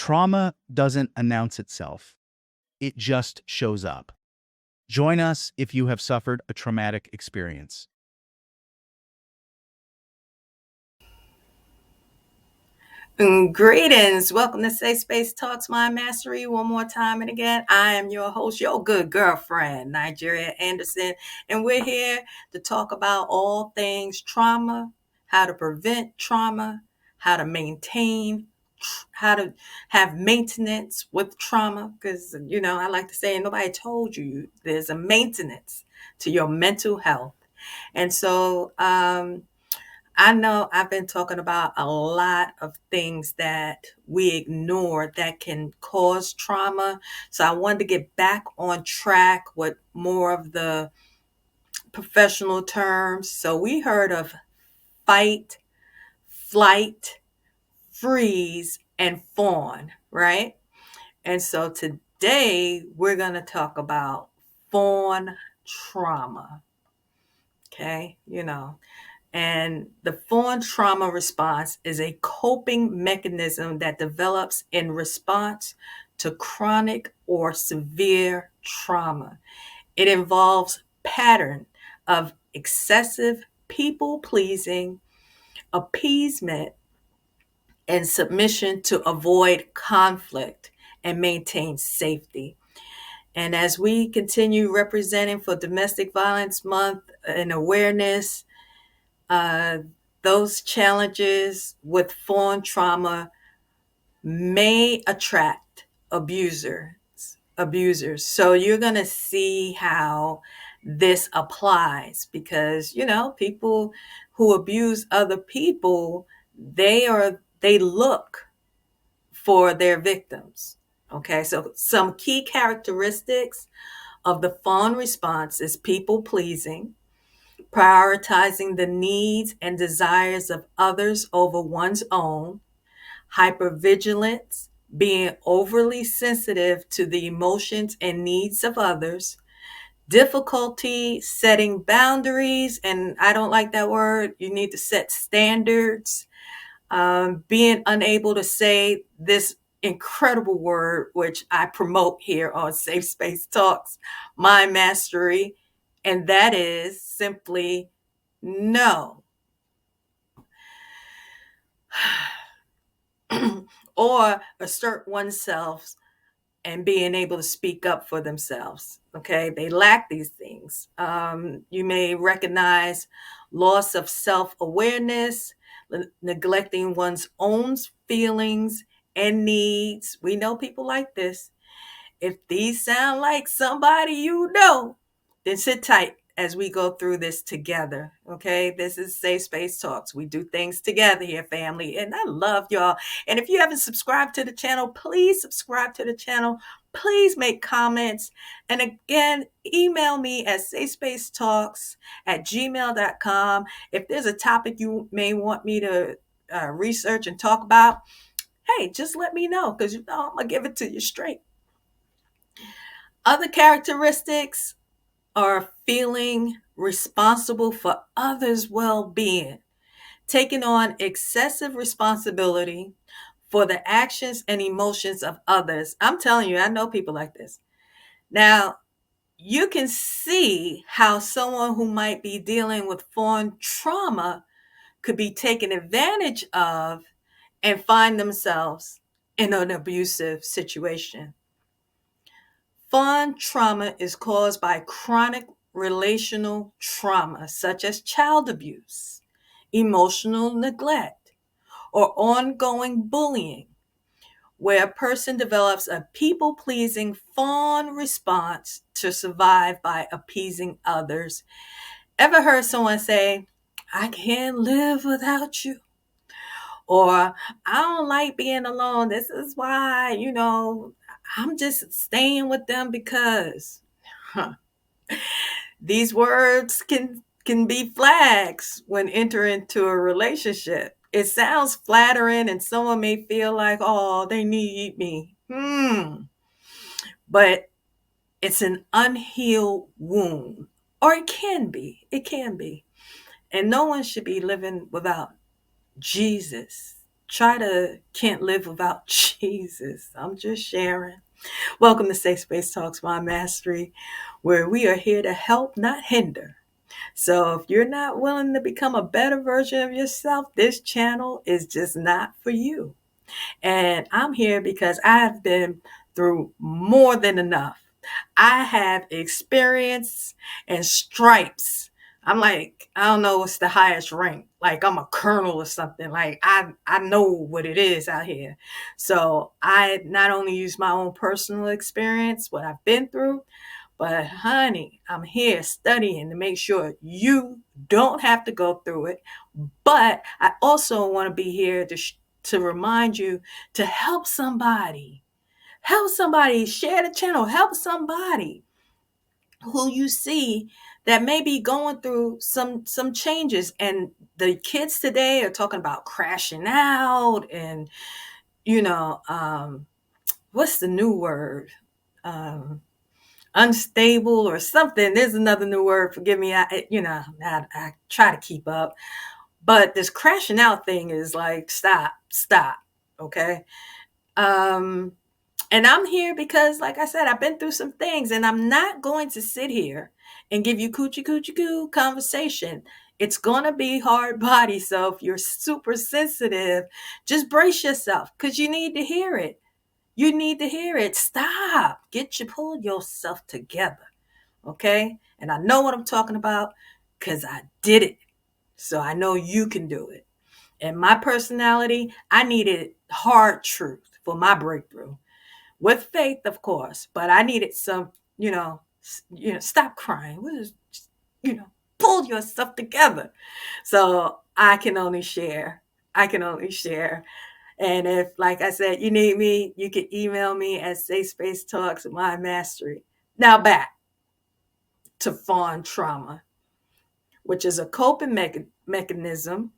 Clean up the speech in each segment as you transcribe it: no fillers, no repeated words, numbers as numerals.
Trauma doesn't announce itself, it just shows up. Join us if you have suffered a traumatic experience. Greetings. Welcome to Safe Space Talks Mind Mastery. One more time and again, I am your host, your good girlfriend, Nigeria Anderson, and we're here to talk about all things trauma, how to prevent trauma, how to maintain, how to have maintenance with trauma. Because, I like to say, nobody told you there's a maintenance to your mental health. And so, I know I've been talking about a lot of things that we ignore that can cause trauma. So I wanted to get back on track with more of the professional terms. So we heard of fight, flight, freeze, and fawn, right? And so today we're going to talk about fawn trauma. Okay, And the fawn trauma response is a coping mechanism that develops in response to chronic or severe trauma. It involves pattern of excessive people pleasing, appeasement, and submission to avoid conflict and maintain safety. And as we continue representing for Domestic Violence Month and awareness, uh, those challenges with fawn trauma may attract abusers. So you're going to see how this applies because, people who abuse other people, they look for their victims. Okay, so some key characteristics of the fawn response is people pleasing, prioritizing the needs and desires of others over one's own, hypervigilance, being overly sensitive to the emotions and needs of others, difficulty setting boundaries, and I don't like that word, you need to set standards, being unable to say this incredible word, which I promote here on Safe Space Talks, Mind Mastery, and that is simply no. Or assert oneself and being able to speak up for themselves. Okay, they lack these things. You may recognize loss of self-awareness, neglecting one's own feelings and needs. We know people like this. If these sound like somebody you know, then sit tight as we go through this together. Okay, this is Safe Space Talks. We do things together here, family, and I love y'all. And if you haven't subscribed to the channel, please subscribe to the channel. Please make comments. And again, email me at safespacetalks@gmail.com. If there's a topic you may want me to research and talk about, hey, just let me know because I'm going to give it to you straight. Other characteristics are feeling responsible for others' well-being, taking on excessive responsibility for the actions and emotions of others. I'm telling you, I know people like this. Now, you can see how someone who might be dealing with fawn trauma could be taken advantage of and find themselves in an abusive situation. Fawn trauma is caused by chronic relational trauma, such as child abuse, emotional neglect, or ongoing bullying, where a person develops a people-pleasing fawn response to survive by appeasing others. Ever heard someone say, I can't live without you? Or I don't like being alone. This is why, I'm just staying with them because. Huh. These words can be flags when entering into a relationship. It sounds flattering and someone may feel like, oh, they need me. But it's an unhealed wound. Or it can be. It can be. And no one should be living without Jesus. can't live without Jesus. I'm just sharing. Welcome to Safe Space Talks My Mastery, where we are here to help, not hinder. So if you're not willing to become a better version of yourself, this channel is just not for you. And I'm here because I have been through more than enough. I have experience and stripes. I'm like, I don't know what's the highest rank. Like I'm a colonel or something. Like I know what it is out here. So I not only use my own personal experience, what I've been through, but honey, I'm here studying to make sure you don't have to go through it. But I also want to be here to remind you to help somebody. Help somebody, share the channel, help somebody who you see that may be going through some changes. And the kids today are talking about crashing out and what's the new word? Unstable or something. There's another new word. Forgive me. I try to keep up, but this crashing out thing is like, stop. Okay. Um, and I'm here because, like I said, I've been through some things, and I'm not going to sit here and give you coochie coochie coo conversation. It's gonna be hard body. So if you're super sensitive, just brace yourself because you need to hear it. You need to hear it. Stop. Pull yourself together. Okay? And I know what I'm talking about because I did it. So I know you can do it. And my personality, I needed hard truth for my breakthrough. With faith, of course, but I needed some, stop crying. Pull yourself together. So I can only share. And if, like I said, you need me, you can email me at Safe Space Talks My Mastery. Now back to Fawn Trauma, which is a coping mechanism.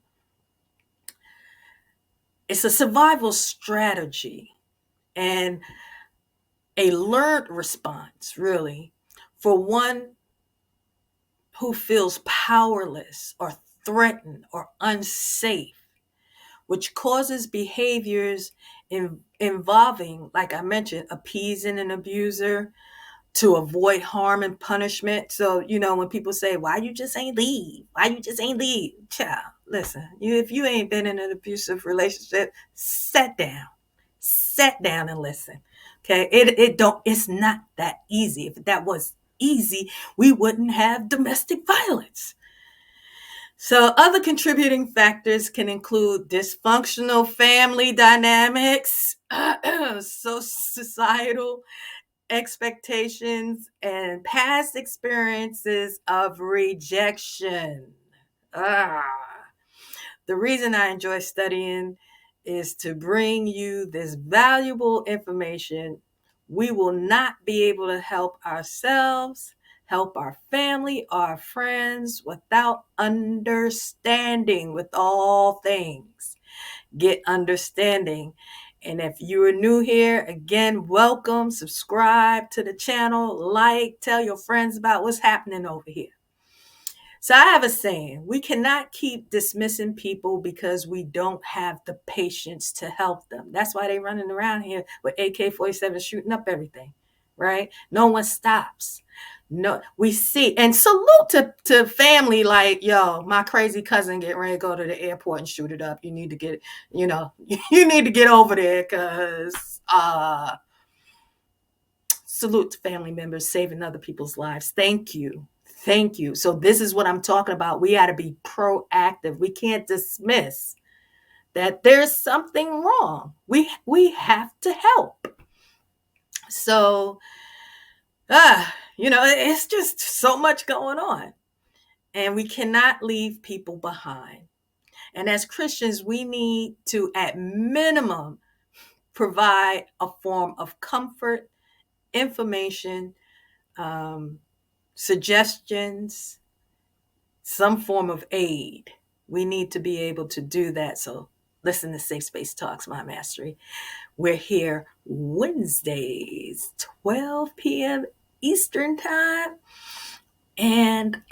It's a survival strategy and a learned response, really, for one who feels powerless or threatened or unsafe, which causes behaviors involving, like I mentioned, appeasing an abuser to avoid harm and punishment. So, when people say, why you just ain't leave? Why you just ain't leave? Child, listen, if you ain't been in an abusive relationship, sit down and listen. Okay. It's not that easy. If that was easy, we wouldn't have domestic violence. So other contributing factors can include dysfunctional family dynamics, societal expectations, and past experiences of rejection. Ah. The reason I enjoy studying is to bring you this valuable information. We will not be able to help ourselves, help our family, our friends without understanding with all things. Get understanding. And if you are new here, again, welcome, subscribe to the channel, tell your friends about what's happening over here. So I have a saying, we cannot keep dismissing people because we don't have the patience to help them. That's why they're running around here with AK-47 shooting up everything, right? No one stops. No, we see, and salute to family like, yo, my crazy cousin getting ready to go to the airport and shoot it up. You need to get, you need to get over there because salute to family members saving other people's lives. Thank you. So this is what I'm talking about. We got to be proactive. We can't dismiss that there's something wrong. We have to help. So, it's just so much going on. And we cannot leave people behind. And as Christians, we need to, at minimum, provide a form of comfort, information, suggestions, some form of aid. We need to be able to do that. So listen to Safe Space Talks, My Mastery. We're here Wednesdays, 12 p.m. Eastern Time. And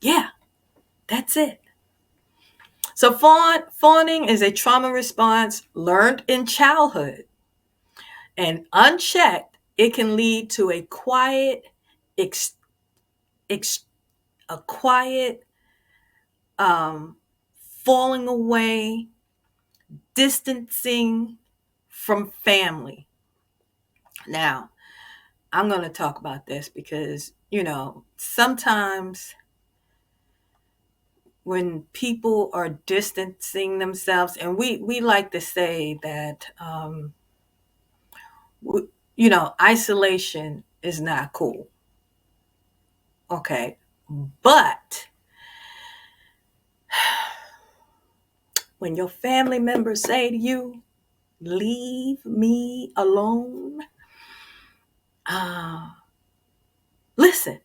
yeah, that's it. So fawning is a trauma response learned in childhood, and unchecked, it can lead to a quiet, ex, ex, a quiet um, falling away, distancing from family. Now, I'm going to talk about this because, sometimes when people are distancing themselves, and we like to say that, isolation is not cool. Okay. But when your family members say to you, leave me alone, uh, listen,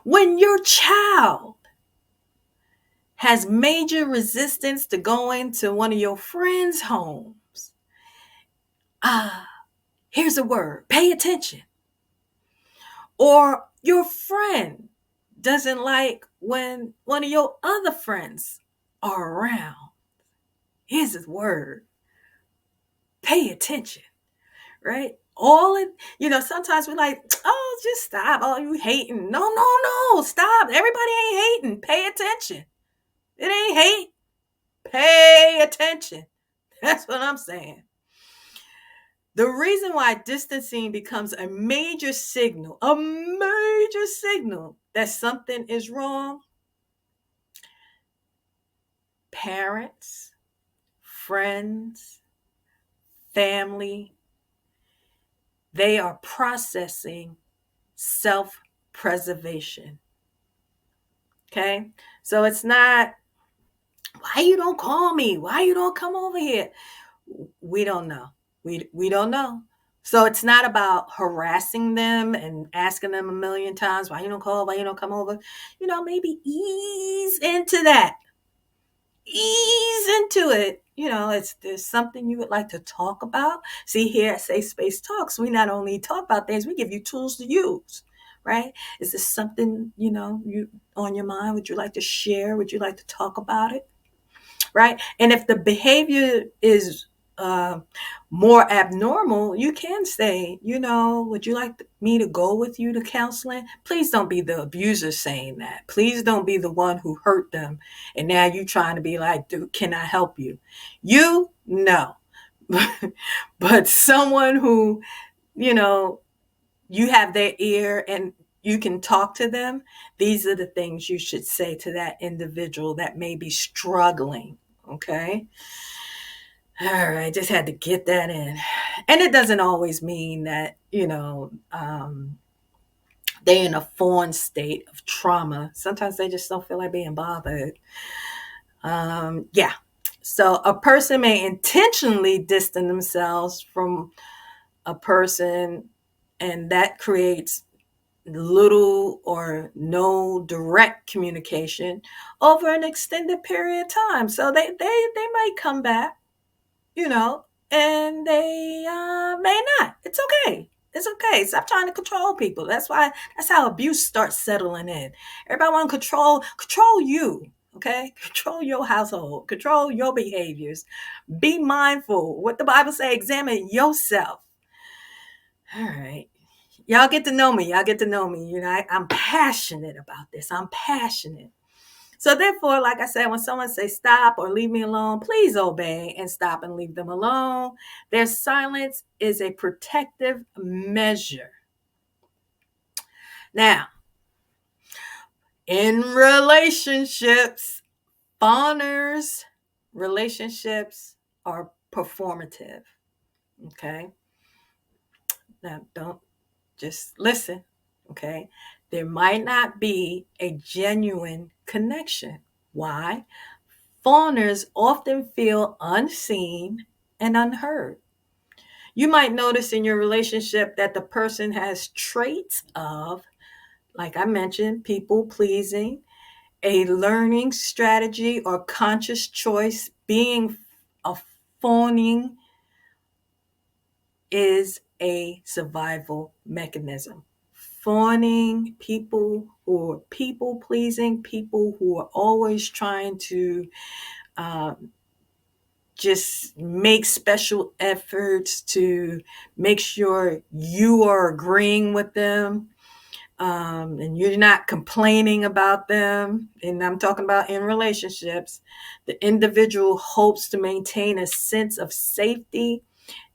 when your child has major resistance to going to one of your friends' homes, ah, here's a word, pay attention. Or your friend doesn't like when one of your other friends are around. Here's a word, pay attention, right? All it, sometimes we're like, oh, just stop. Oh, you hating. No, no, no, stop. Everybody ain't hating. Pay attention. It ain't hate. Pay attention. That's what I'm saying. The reason why distancing becomes a major signal that something is wrong, parents, friends, family, they are processing self-preservation. Okay? So it's not, why you don't call me? Why you don't come over here? We don't know. We don't know. So it's not about harassing them and asking them a million times, why you don't call, why you don't come over? Maybe ease into that. Ease into it. There's something you would like to talk about. See, here at Safe Space Talks, we not only talk about things, we give you tools to use, right? Is this something, you on your mind? Would you like to share? Would you like to talk about it? Right? And if the behavior is uh, more abnormal, you can say, would you like me to go with you to counseling? Please don't be the abuser saying that. Please don't be the one who hurt them. And now you trying to be like, dude, can I help you? No. But someone who, you know, you have their ear and you can talk to them, these are the things you should say to that individual that may be struggling. Okay. All right. Just had to get that in. And it doesn't always mean that, they're in a foreign state of trauma. Sometimes they just don't feel like being bothered. Yeah. So a person may intentionally distance themselves from a person, and that creates little or no direct communication over an extended period of time. So they might come back, you know, and they may not. It's okay. It's okay. Stop trying to control people. That's how abuse starts settling in. Everybody want to control you. Okay, control your household, control your behaviors. Be mindful. What the Bible say, examine yourself. All right. Y'all get to know me. Y'all get to know me. I'm passionate about this. I'm passionate. So therefore, like I said, when someone says stop or leave me alone, please obey and stop and leave them alone. Their silence is a protective measure. Now, in relationships, fawners, relationships are performative. Okay. Now, don't just listen. Okay. There might not be a genuine connection. Why? Fawners often feel unseen and unheard. You might notice in your relationship that the person has traits of, like I mentioned, people pleasing, a learning strategy or conscious choice. Being a fawning is a survival mechanism. Fawning, people who are people pleasing, people who are always trying to Um, just make special efforts to make sure you are agreeing with them, and you're not complaining about them. And I'm talking about in relationships. The individual hopes to maintain a sense of safety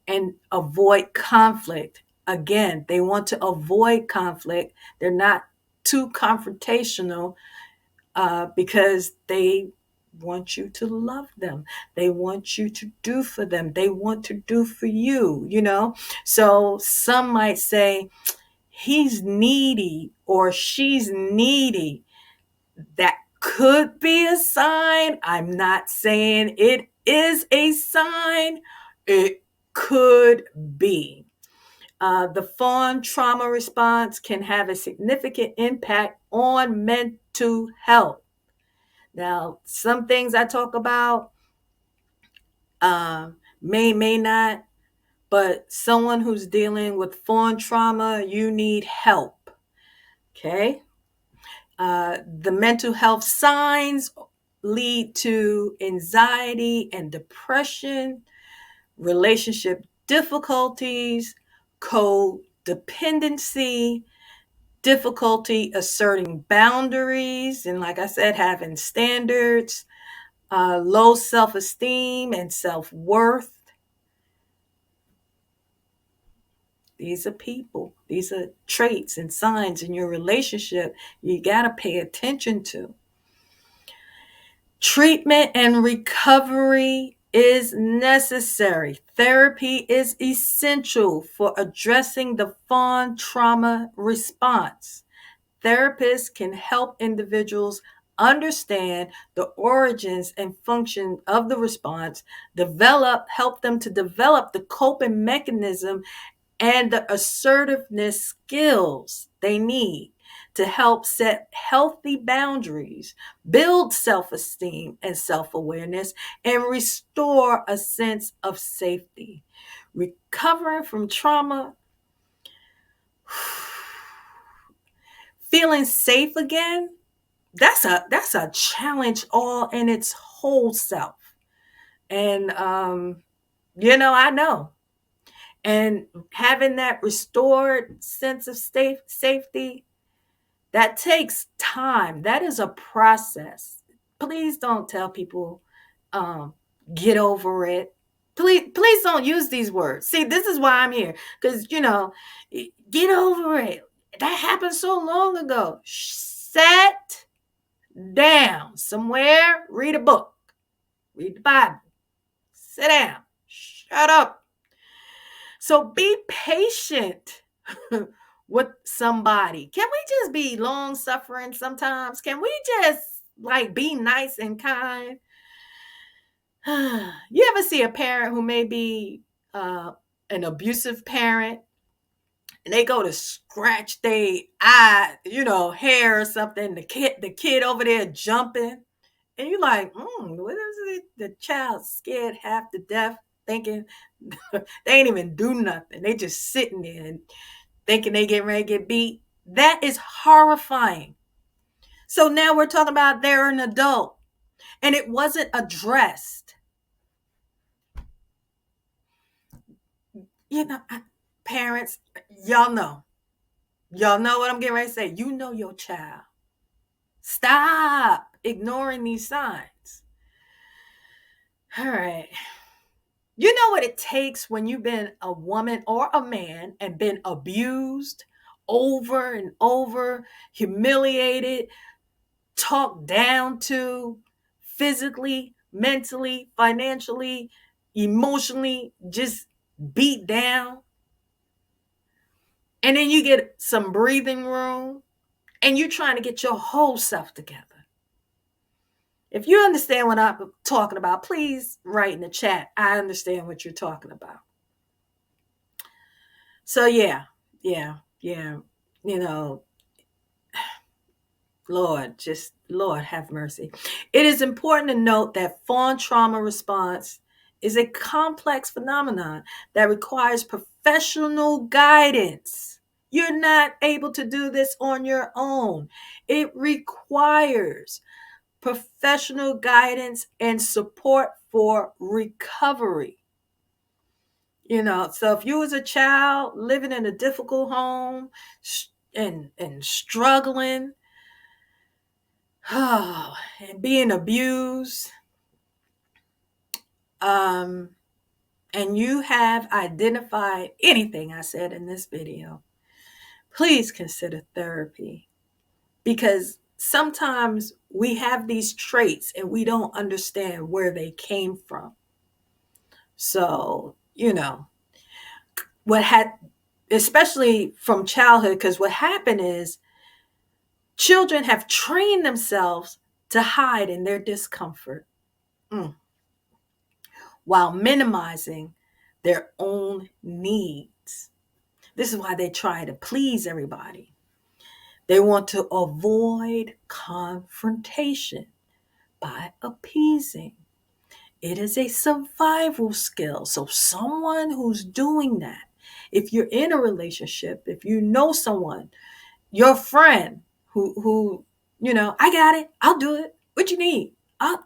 and avoid conflict. Again, they want to avoid conflict. They're not too confrontational, because they want you to love them. They want you to do for them. They want to do for you, you know? So some might say, he's needy or she's needy. That could be a sign. I'm not saying it is a sign. It could be. The fawn trauma response can have a significant impact on mental health. Now, some things I talk about may not, but someone who's dealing with fawn trauma, you need help. Okay. The mental health signs lead to anxiety and depression, relationship difficulties, codependency, difficulty asserting boundaries, and like I said, having standards, low self-esteem and self-worth. These are people. These are traits and signs in your relationship you got to pay attention to. Treatment and recovery is necessary. Therapy is essential for addressing the fawn trauma response. Therapists can help individuals understand the origins and function of the response, help them to develop the coping mechanism and the assertiveness skills they need to help set healthy boundaries, build self-esteem and self-awareness, and restore a sense of safety. Recovering from trauma, feeling safe again, that's a challenge all in its whole self. And I know. And having that restored sense of safety, that takes time. That is a process. Please don't tell people, um, get over it. Please don't use these words. See, this is why I'm here. Because, get over it. That happened so long ago. Sit down somewhere, read a book, read the Bible, sit down, shut up. So be patient with somebody. Can we just be long suffering sometimes? Can we just like be nice and kind? You ever see a parent who may be an abusive parent, and they go to scratch their eye, hair or something, the kid over there jumping, and you're like, what is it? The child scared half to death, thinking they ain't even do nothing. They just sitting there and thinking they get ready to get beat. That is horrifying. So now we're talking about they're an adult and it wasn't addressed. You know, parents, y'all know. Y'all know what I'm getting ready to say. You know your child. Stop ignoring these signs. All right. You know what it takes when you've been a woman or a man and been abused over and over, humiliated, talked down to, physically, mentally, financially, emotionally, just beat down. And then you get some breathing room and you're trying to get your whole self together. If you understand what I'm talking about, please write in the chat. I understand what you're talking about. So yeah. You know, Lord have mercy. It is important to note that fawn trauma response is a complex phenomenon that requires professional guidance. You're not able to do this on your own. It requires professional guidance, and support for recovery. So if you was a child living in a difficult home and struggling, and being abused, um, and you have identified anything I said in this video, please consider therapy, because sometimes we have these traits and we don't understand where they came from. So, what had, especially from childhood, because what happened is children have trained themselves to hide in their discomfort, while minimizing their own needs. This is why they try to please everybody. They want to avoid confrontation by appeasing. It is a survival skill. So someone who's doing that, if you're in a relationship, if you know someone, your friend who I got it, I'll do it. What you need? And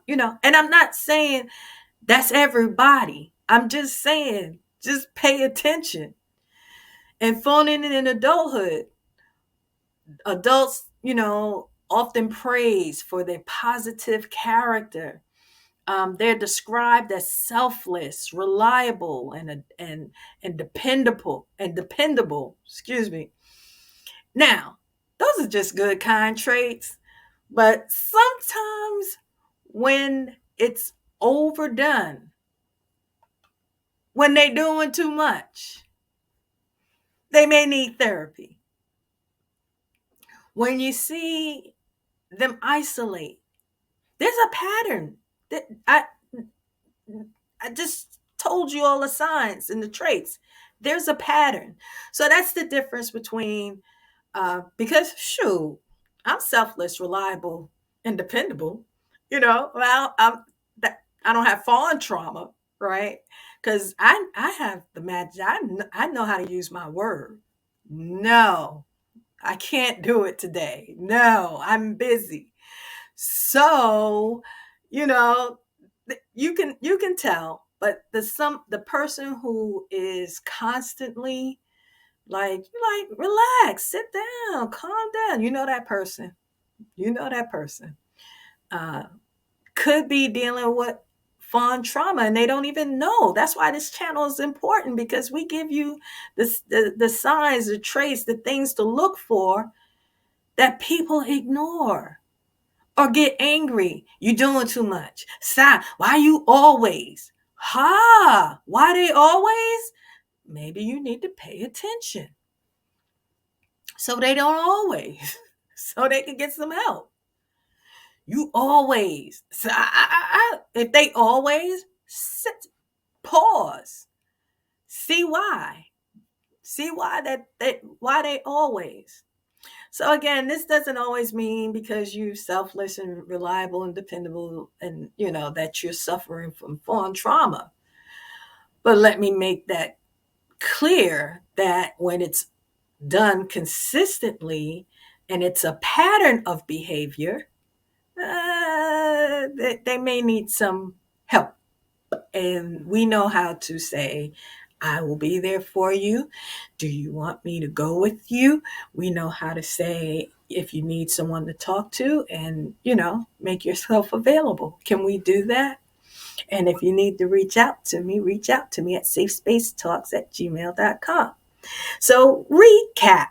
I'm not saying that's everybody. I'm just saying, just pay attention. And phoning it in adulthood, adults, often praised for their positive character. They're described as selfless, reliable, and dependable. Excuse me. Now, those are just good, kind traits, but sometimes when it's overdone, when they're doing too much, they may need therapy. When you see them isolate, there's a pattern that I just told you all the signs and the traits. There's a pattern. So that's the difference between, because shoot, I'm selfless, reliable, and dependable. Well, I don't have fawn trauma, right? Because I have the magic. I know how to use my word. No, I can't do it today. No, I'm busy. So, you know, you can tell, but the person who is constantly like relax, sit down, calm down. That person. Uh, could be dealing with fawn trauma and they don't even know. That's why this channel is important, because we give you the signs, the traits, the things to look for that people ignore or get angry. You doing too much. Stop. Why you always? Why they always? Maybe you need to pay attention so they don't always, so they can get some help. You always. So if they always, sit, pause, see why. See why why they always. So again, this doesn't always mean because you're selfless and reliable and dependable and that you're suffering from fawn trauma. But let me make that clear that when it's done consistently and it's a pattern of behavior, they may need some help. And we know how to say, I will be there for you. Do you want me to go with you? We know how to say, if you need someone to talk to and, make yourself available. Can we do that? And if you need to reach out to me at safespacetalks@gmail.com. So recap.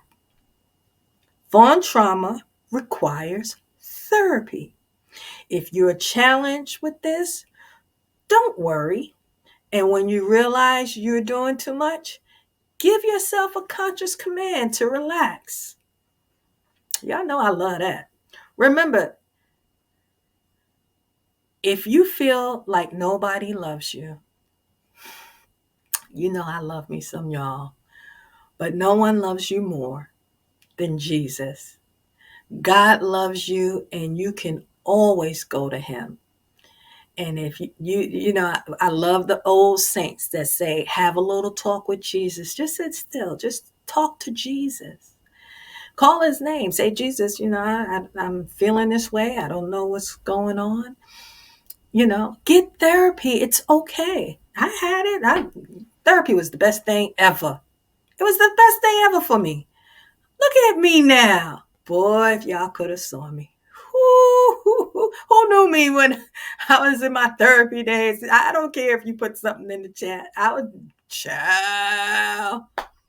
Fawn trauma requires therapy. If you're challenged with this, don't worry. And when you realize you're doing too much, give yourself a conscious command to relax. Y'all know I love that. Remember, if you feel like nobody loves you, I love me some y'all, but no one loves you more than Jesus. God loves you and you can always go to him. And if I love the old saints that say, have a little talk with Jesus. Just sit still. Just talk to Jesus. Call his name. Say, Jesus, I'm feeling this way. I don't know what's going on. Get therapy. It's okay. I had it. Therapy was the best thing ever. It was the best thing ever for me. Look at me now. Boy, if y'all could have saw me. Who knew me when I was in my therapy days? I don't care if you put something in the chat. I was child.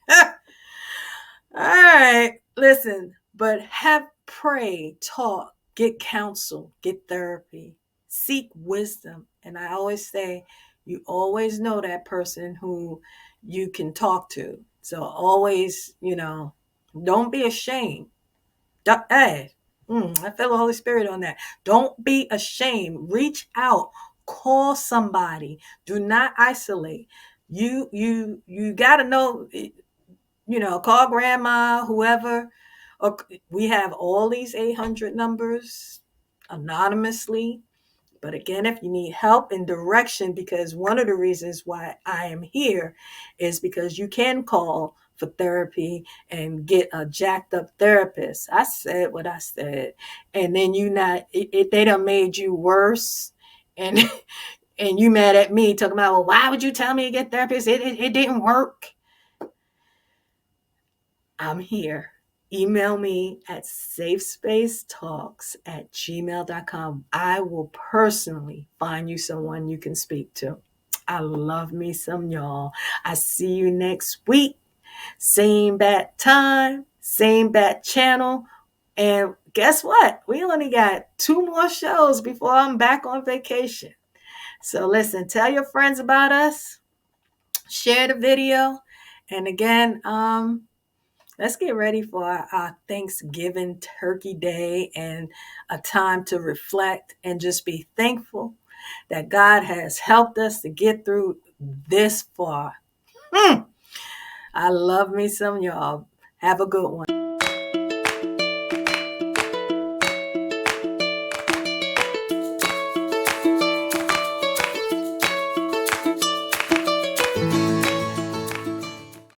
All right, listen, but pray, talk, get counsel, get therapy, seek wisdom. And I always say, you always know that person who you can talk to. So always, don't be ashamed. Hey, I feel the Holy Spirit on that. Don't be ashamed. Reach out, call somebody. Do not isolate. You got to know. Call grandma, whoever. Or we have all these 800 numbers anonymously. But again, if you need help and direction, because one of the reasons why I am here is because you can call for therapy and get a jacked up therapist. I said what I said. And then they done made you worse. And and you mad at me talking about, well, why would you tell me to get therapist? It didn't work. I'm here. Email me at safespacetalks@gmail.com. I will personally find you someone you can speak to. I love me some y'all. I see you next week. Same bat time, same bat channel. And guess what? We only got 2 more shows before I'm back on vacation. So listen, tell your friends about us. Share the video. And again, let's get ready for our Thanksgiving Turkey Day and a time to reflect and just be thankful that God has helped us to get through this far. I love me some y'all. Have a good one.